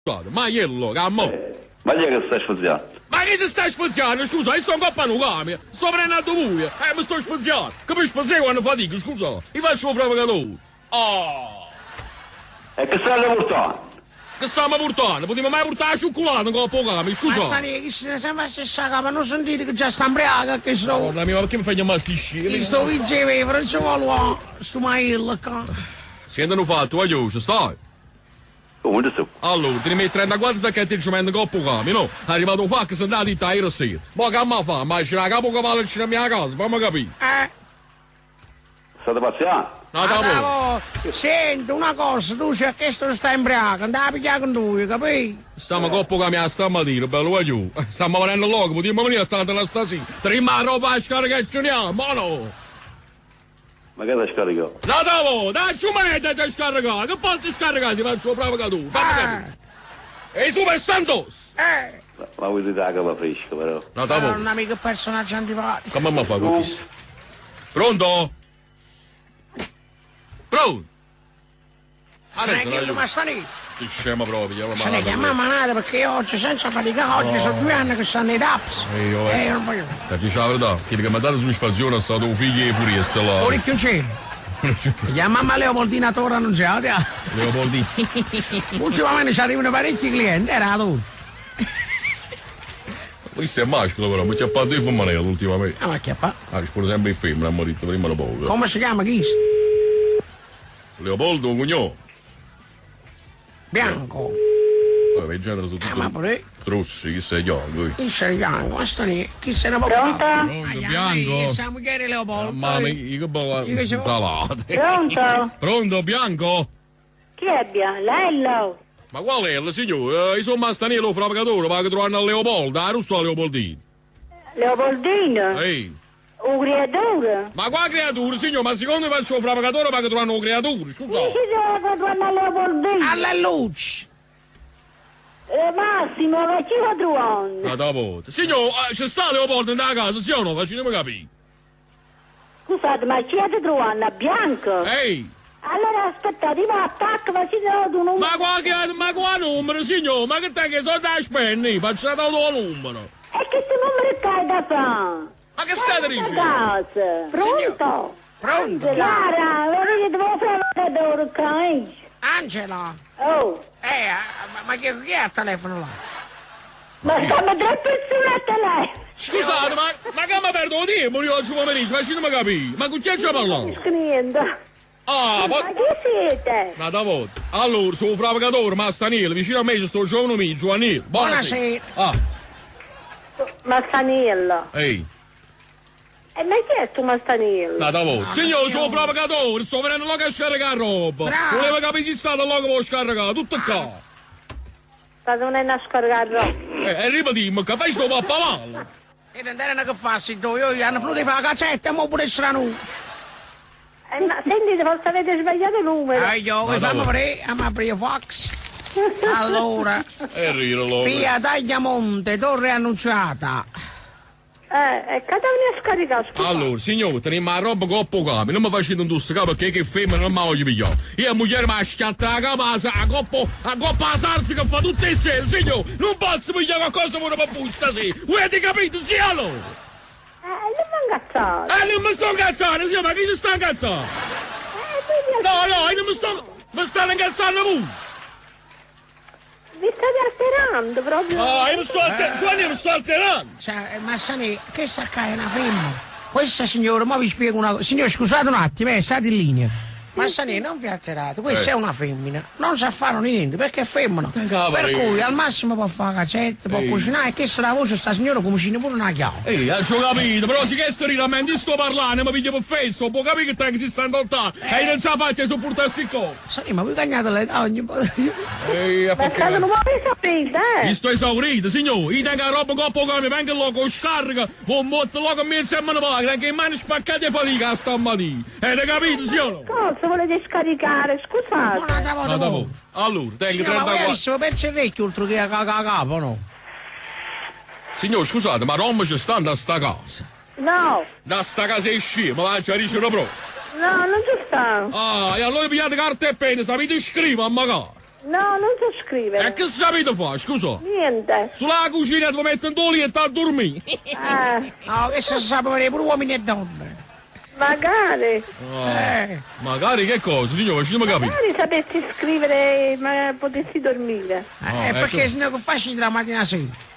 Maiello, cammo. Ma chi è che sta sfuziando? Ma che si sta sfuziando? Scusa, io sto in coppa non cambia. Sto prendendo voi. Mi sto sfuziando. Capisci fazer quando fatico, scusa? Io faccio un fravagatore. Oh! E che stai portando? Che stiamo portando? Potremmo mai portare la cioccolata in coppa cambia, scusa? Ma sta lì, che se sembra stessa capa, non sentite che già sta ambriaca, che sto... Oh, ma perché mi fai chiamare sti scemi? Che sto vinceveva, non si vuole, sto Maiello qua. Sentano fatto, voglio, stai? Come sto? Allora, ti metti 34 sacchetti di cemento coppa cambia, no? È arrivato fa che sei andato in ieri sera. Ma che mi fa? Ma c'è la capocavallo vicino a mia casa, fammi capire. State paziando? Senti, una cosa, tu sei chiesto stai imbriaca, andai a pigliare con lui, capi? Stiamo coppa cambia stamattina, bello voglio. Stiamo venendo logo, potremmo venire a stare la stasera. Trima roba a scaricare, ma no! Ma che stai scaricando? Dai, ciumetta da scaricare, che posso scaricare se faccio prova che tu, fammi capire. E Super Santos! Ma vuoi dire la capa fresca, però? Non un amico personaggio antipatico. Come mi fa questo? Pronto? Pronto? Ma sta lì. Ti scema proprio, Se ne chiama manata perché io oggi senza faticare, oggi sono 2 anni che stanno nei DAPS. Non voglio. Ti dice la verità, quello che mi ha dato soddisfazione è stato un figlio di furia stellare. Orecchio in cielo. La mamma Leopoldina Tora non c'è, Leopoldina. Ultimamente ci arrivano parecchi clienti, era la Tora. Questo è maschio però, mi chiappato di fumanello ultimamente. Ma che fa? Ci spero sempre in femmina, ha morito prima o poco. Come si chiama chi? Leopoldo, un cognome. Bianco. Il genere sono tutti Ma pure. Trossi, chi sei Bianco? Chi sei Bianco? Ma sta lì, chi se ne può Pronto? Bianco? Siamo chiari Leopoldo. Mamma mia, che bella insalata. Pronto? Pronto, Bianco? Chi è Lello? Ma qual è il signore? Io sono Mastanello Fravagatore, ma che trovano a Leopoldo, non sto a Leopoldino. Leopoldino? Ehi. Un creatore? Ma qua creatura, signor, ma secondo me il suo fravagatore ma che trovano un creatura, scusa. Chi deve trovare a Leopoldino? Alla luce. Massimo, ma chi lo trovano? Ma da volta. Signor, c'è sta Leopoldo nella casa, sì o no? Facciamo capire. Scusate, ma chi è trovando? A Bianco? Ehi. Allora aspettate, io attacco, ma ci do un numero. Ma qua numero, signor? Ma che te che sono da spenni? Faccio da tuo numero. E che se numero cai da fa? Ma che state dicendo? Pronto? Pronto? Clara, devo fare da ora, Angela. Oh. Ma chi è al telefono là? Ma stanno 3 persone a telefono. Scusate, ma che mi perdo di tempo oggi pomeriggio? Facciamo capire. Ma con chi ci ha parlato? Scrivendo. Ah, Ma chi siete? Ma da volta. Allora, sono un fravagatore, Mastanello, vicino a me c'è sto giovane mio, Giovanni. Buonasera. Mastanello. Ehi. Ma chi è tu Mastanello? Da volta. Signore, sono un fravagatore, sto venendo là a scaricare roba. Bravo. Voleva capire se state là che può scaricare, tutto qua. Sta venendo a scaricare. E ripetiamo, che fai sto pappavallo? E non era che fa, se io hanno finito di fare la cazzetta, e mo pure strano. Ma sentite, forse avete sbagliato il numero. Io, fammi aprire Fox. Allora, E rirolo. via Tagliamonte, torre annunciata. E che devi a scaricare, scusa? Allora, signore, teniamo la roba coppa cambia, non mi facete indossare perché che femmina non mi voglio pigliare. Io a moglie mi ha schiattata la casa, a coppa la salsa che fa tutte le sere, signore, non posso pigliare qualcosa per una papuglia stasera. Voi avete capito, sì allora? Non mi incazzate. Non mi sto incazzando, signore, ma chi si sta incazzando? No, io non mi sto... Mi stanno incazzando voi! Vi state alterando proprio. Io mi sto alterando, Giovanni, mi sto alterando! Ma Sani, che sa che è una femmina? Questa signora, ma vi spiego una cosa. Signore, scusate un attimo, state in linea. Ma Sani, non vi alterate, questa è una femmina. Non sa fare niente, perché è femmina. Per cui al massimo può fare cazzette, può cucinare, e che se la voce sta signora cucina pure una chiave. Ho capito, però si che sto ridamente sto parlando, mi piglio per fesso, può capire che te che si sta indottando. E non ce la faccio a sopportare sti cose. Sani, ma voi cagnate l'età ogni volta. Ma state un po' esaurite, Io sto esaurito, signore, io tengo la roba coppa come vengo là con scarica, con molto là con me insieme a paga, anche in mani spaccate e fatica stamattina. Avete capito, signore? cosa volete scaricare? Scusate. Allora, tengo Signora, ma voi 34. avessimo perso il vecchio oltre che a capo, no? Signore, scusate, ma Roma ci sta da sta casa? No, Da sta casa è scema, ma ci dicono proprio. no, non ci sta. E allora pigliate carta e penna, sapete scrivere a magari. No, non so scrivere. E che sapete fare, scusa? Niente. Sulla cucina ti mettono tu lì e a dormire. Ah, No, che si sa vedere pure uomini e donne. magari. Magari che cosa, signore, ci capire. Magari sapessi scrivere, ma potessi dormire. ecco. Perché sennò che faccio la mattina alla sera?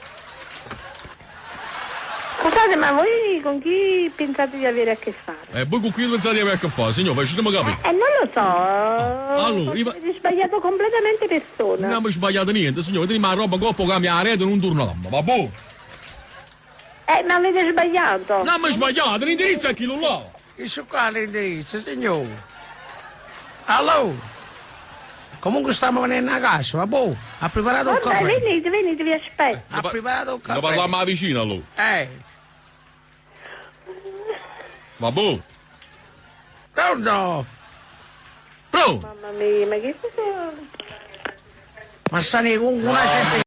Scusate, ma voi con chi pensate di avere a che fare? E voi con chi pensate di avere a che fare, signore, facciamo capire. Non lo so. allora, Avete sbagliato completamente persona. Non abbiamo sbagliato niente, signore, teniamo la roba coppa che la rete non torniamo, va boh? Ma avete sbagliato. Non abbiamo sbagliato, l'indirizzo è chi lo là. Che su quale indirizzo, signore? Allora? Comunque stiamo venendo a casa, va boh? Ha preparato il Vabbè, caffè. venite, vi aspetto. Ha preparato il Ne caffè. parliamo alla vicina, allora. Va boh? Pronto? Pronto? Mamma mia, ma che cosa? Ma sta con una certa